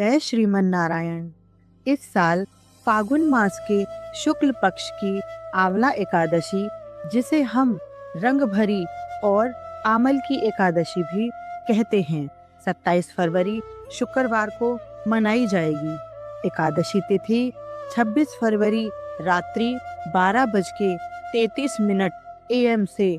जय श्रीमन नारायण। इस साल फागुन मास के शुक्ल पक्ष की आंवला एकादशी, जिसे हम रंग भरी और आमल की एकादशी भी कहते हैं, 27 फरवरी शुक्रवार को मनाई जाएगी। एकादशी तिथि 26 फरवरी रात्रि 12:33 AM से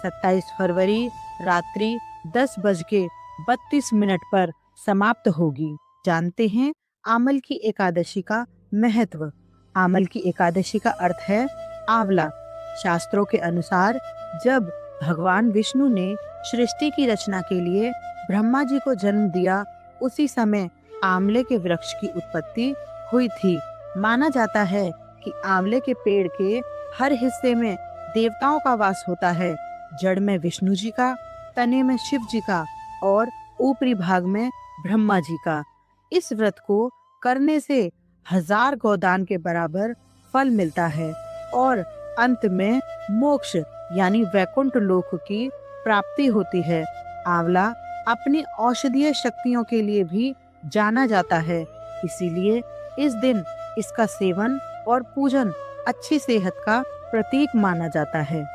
27 फरवरी रात्रि 10:32 पर समाप्त होगी। जानते हैं आमल की एकादशी का महत्व। आमल की एकादशी का अर्थ है आंवला। शास्त्रों के अनुसार जब भगवान विष्णु ने सृष्टि की रचना के लिए ब्रह्मा जी को जन्म दिया, उसी समय आंवले के वृक्ष की उत्पत्ति हुई थी। माना जाता है कि आंवले के पेड़ के हर हिस्से में देवताओं का वास होता है। जड़ में विष्णु जी का, तने में शिव जी का और ऊपरी भाग में ब्रह्मा जी का। इस व्रत को करने से 1000 गोदान के बराबर फल मिलता है और अंत में मोक्ष यानी वैकुंठ लोक की प्राप्ति होती है। आंवला अपनी औषधीय शक्तियों के लिए भी जाना जाता है, इसीलिए इस दिन इसका सेवन और पूजन अच्छी सेहत का प्रतीक माना जाता है।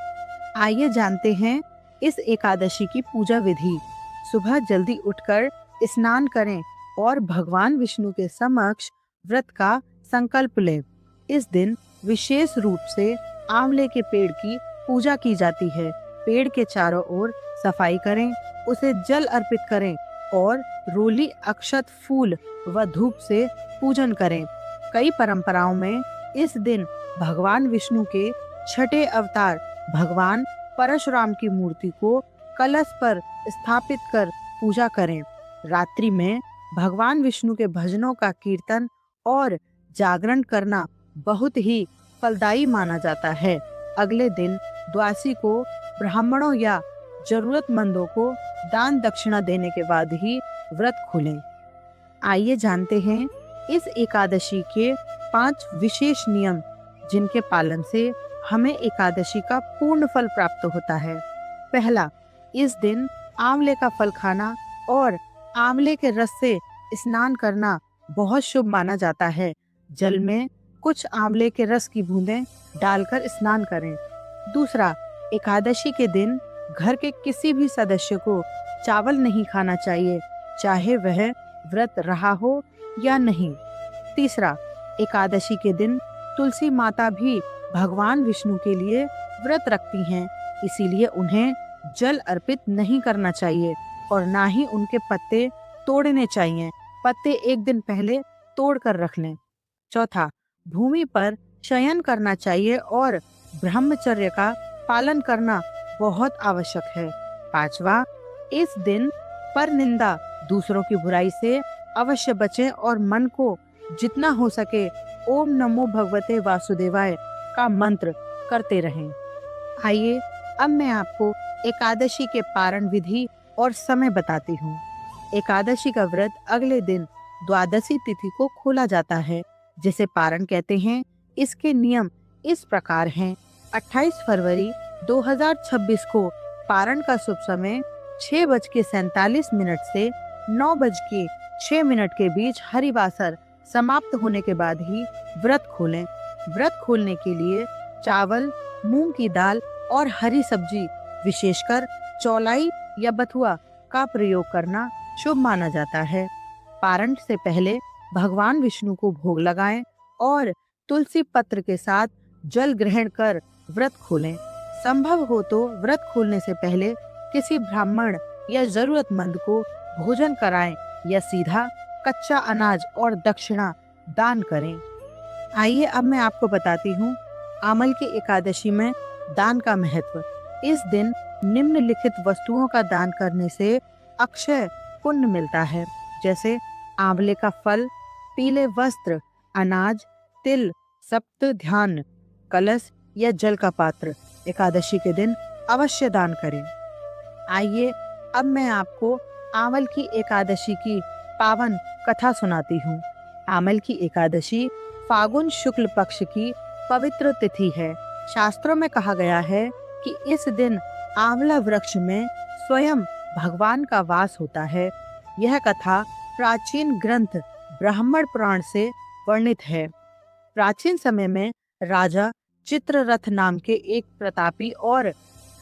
आइए जानते हैं इस एकादशी की पूजा विधि। सुबह जल्दी उठकर स्नान करें और भगवान विष्णु के समक्ष व्रत का संकल्प लें। इस दिन विशेष रूप से आंवले के पेड़ की पूजा की जाती है। पेड़ के चारों ओर सफाई करें, उसे जल अर्पित करें और रोली, अक्षत, फूल व धूप से पूजन करें। कई परंपराओं में इस दिन भगवान विष्णु के छठे अवतार भगवान परशुराम की मूर्ति को कलश पर स्थापित कर पूजा करें। रात्रि में भगवान विष्णु के भजनों का कीर्तन और जागरण करना बहुत ही फलदायी माना जाता है। अगले दिन द्वादशी को ब्राह्मणों या जरूरतमंदों को दान दक्षिणा देने के बाद ही व्रत खोलें। आइए जानते हैं इस एकादशी के 5 विशेष नियम, जिनके पालन से हमें एकादशी का पूर्ण फल प्राप्त होता है। पहला, इस दिन आंवले का फल खाना और आंवले के रस से स्नान करना बहुत शुभ माना जाता है। जल में कुछ आंवले के रस की बूंदें डालकर स्नान करें। दूसरा, एकादशी के दिन घर के किसी भी सदस्य को चावल नहीं खाना चाहिए, चाहे वह व्रत रहा हो या नहीं। तीसरा, एकादशी के दिन तुलसी माता भी भगवान विष्णु के लिए व्रत रखती हैं, इसीलिए उन्हें जल अर्पित नहीं करना चाहिए और ना ही उनके पत्ते तोड़ने चाहिए। पत्ते एक दिन पहले तोड़ कर रख लें। चौथा, भूमि पर शयन करना चाहिए और ब्रह्मचर्य का पालन करना बहुत आवश्यक है। पांचवा, इस दिन पर निंदा, दूसरों की बुराई से अवश्य बचें और मन को जितना हो सके ओम नमो भगवते वासुदेवाय का मंत्र करते रहें। आइए अब मैं आपको एकादशी के पारण विधि और समय बताती हूँ। एकादशी का व्रत अगले दिन द्वादशी तिथि को खोला जाता है, जिसे पारण कहते हैं। इसके नियम इस प्रकार हैं। 28 फरवरी 2026 को पारण का शुभ समय 6:47 से 9:06 के बीच हरिवासर समाप्त होने के बाद ही व्रत खोलें। व्रत खोलने के लिए चावल, मूंग की दाल और हरी सब्जी, विशेषकर चौलाई या बथुआ का प्रयोग करना शुभ माना जाता है। पारण से पहले भगवान विष्णु को भोग लगाएं और तुलसी पत्र के साथ जल ग्रहण कर व्रत खोलें। संभव हो तो व्रत खोलने से पहले किसी ब्राह्मण या जरूरतमंद को भोजन कराएं या सीधा कच्चा अनाज और दक्षिणा दान करें। आइए अब मैं आपको बताती हूँ आमल की एकादशी में दान का महत्व। इस दिन निम्नलिखित वस्तुओं का दान करने से अक्षय पुण्य मिलता है, जैसे आंवले का फल, पीले वस्त्र, अनाज, तिल, सप्त ध्यान, कलश या जल का पात्र। एकादशी के दिन अवश्य दान करें। आइए अब मैं आपको आंवल की एकादशी की पावन कथा सुनाती हूँ। आमल की एकादशी फागुन शुक्ल पक्ष की पवित्र तिथि है। शास्त्रों में कहा गया है कि इस दिन आंवला वृक्ष में स्वयं भगवान का वास होता है। यह कथा प्राचीन ग्रंथ ब्राह्मण पुराण से वर्णित है। प्राचीन समय में राजा चित्ररथ नाम के एक प्रतापी और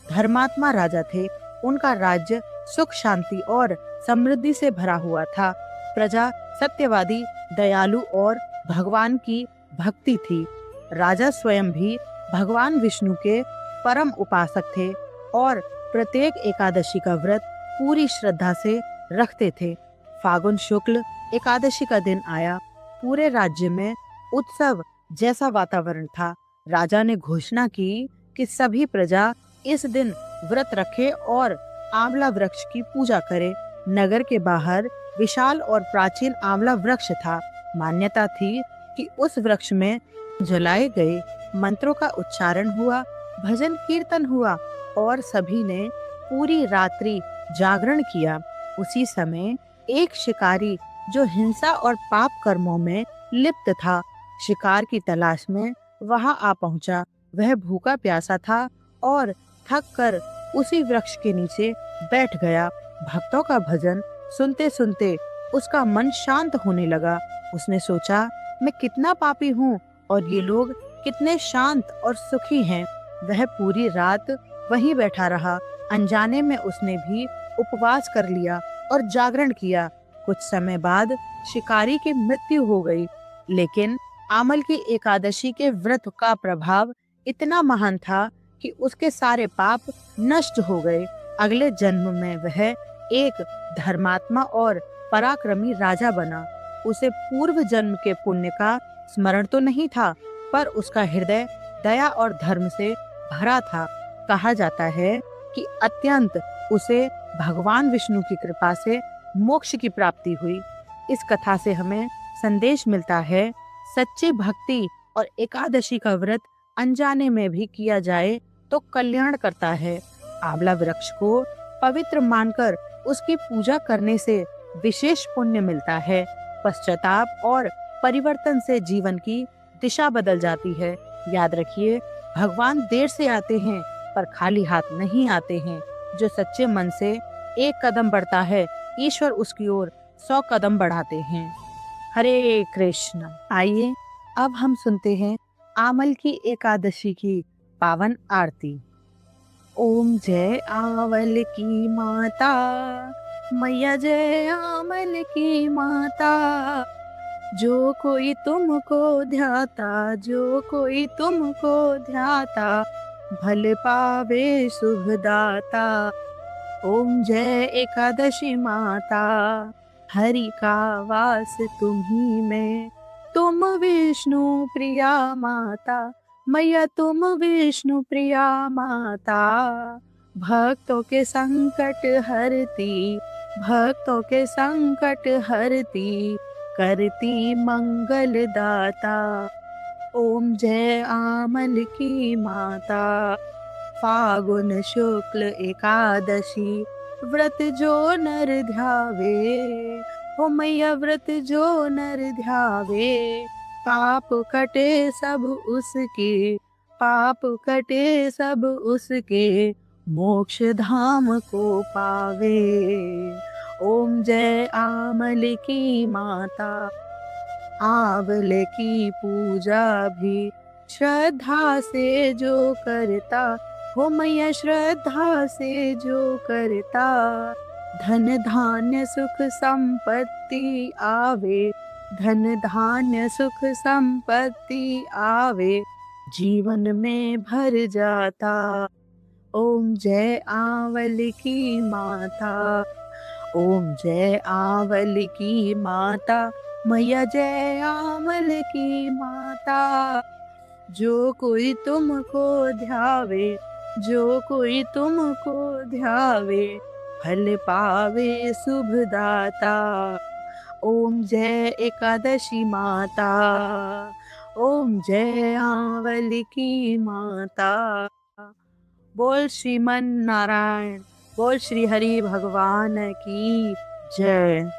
धर्मात्मा राजा थे। उनका राज्य सुख शांति और समृद्धि से भरा हुआ था। प्रजा सत्यवादी, दयालु और भगवान की भक्ति थी। राजा स्वयं भी भगवान विष्णु के परम उपासक थे और प्रत्येक एकादशी का व्रत पूरी श्रद्धा से रखते थे। फागुन शुक्ल एकादशी का दिन आया। पूरे राज्य में उत्सव जैसा वातावरण था। राजा ने घोषणा की कि सभी प्रजा इस दिन व्रत रखे और आंवला वृक्ष की पूजा करे। नगर के बाहर विशाल और प्राचीन आंवला वृक्ष था। मान्यता थी कि उस वृक्ष में जलाए गए मंत्रों का उच्चारण हुआ, भजन कीर्तन हुआ और सभी ने पूरी रात्रि जागरण किया। उसी समय एक शिकारी जो हिंसा और पाप कर्मों में लिप्त था, शिकार की तलाश में वहां आ पहुंचा। वह भूखा प्यासा था और थक कर उसी वृक्ष के नीचे बैठ गया। भक्तों का भजन सुनते सुनते उसका मन शांत होने लगा। उसने सोचा, मैं कितना पापी हूँ और ये लोग कितने शांत और सुखी हैं। वह पूरी रात वहीं बैठा रहा। अनजाने में उसने भी उपवास कर लिया और जागरण किया। कुछ समय बाद शिकारी की मृत्यु हो गई, लेकिन आमल की एकादशी के व्रत का प्रभाव इतना महान था कि उसके सारे पाप नष्ट हो गए। अगले जन्म में वह एक धर्मात्मा और पराक्रमी राजा बना। उसे पूर्व जन्म के पुण्य का स्मरण तो नहीं था, पर उसका हृदय दया और धर्म से भरा था। कहा जाता है कि अत्यंत उसे भगवान विष्णु की कृपा से मोक्ष की प्राप्ति हुई। इस कथा से हमें संदेश मिलता है, सच्ची भक्ति और एकादशी का व्रत अनजाने में भी किया जाए तो कल्याण करता है। आंवला वृक्ष को पवित्र मानकर उसकी पूजा करने से विशेष पुण्य मिलता है। पश्चाताप और परिवर्तन से जीवन की दिशा बदल जाती है। याद रखिए, भगवान देर से आते हैं पर खाली हाथ नहीं आते हैं। जो सच्चे मन से एक कदम बढ़ता है, ईश्वर उसकी ओर 100 कदम बढ़ाते हैं। हरे कृष्ण। आइए अब हम सुनते हैं आमल की एकादशी की पावन आरती। ओम जय आंवल की माता, मैया जय आंवल की माता। जो कोई तुमको ध्याता, जो कोई तुमको ध्याता, भल पावे शुभ दाता। ओम जय एकादशी माता, हरि का वास तुम्ही में। तुम विष्णु प्रिया माता, मैया तुम विष्णु प्रिया माता। भक्तों के संकट हरती, भक्तों के संकट हरती, करती मंगल दाता। ओम जय आमल की माता। फागुन शुक्ल एकादशी, व्रत जो नर ध्यावे। ओ मैया व्रत जो नर ध्यावे, पाप कटे सब उसके, पाप कटे सब उसके, मोक्ष धाम को पावे। ओम जय आमल की माता। आंवले की पूजा भी श्रद्धा से जो करता, हो मैया श्रद्धा से जो करता, धन धान्य सुख संपत्ति आवे, धन धान्य सुख संपत्ति आवे, जीवन में भर जाता। ओम जय आंवल की माता। ओम जय आंवल की माता, मैया जय आंवल की माता। जो कोई तुमको ध्यावे, जो कोई तुमको ध्यावे, फल पावे शुभ दाता। ओम जय एकादशी माता, ओम जय आंवल की माता। बोल श्रीमन नारायण, बोल श्री हरि भगवान की जय।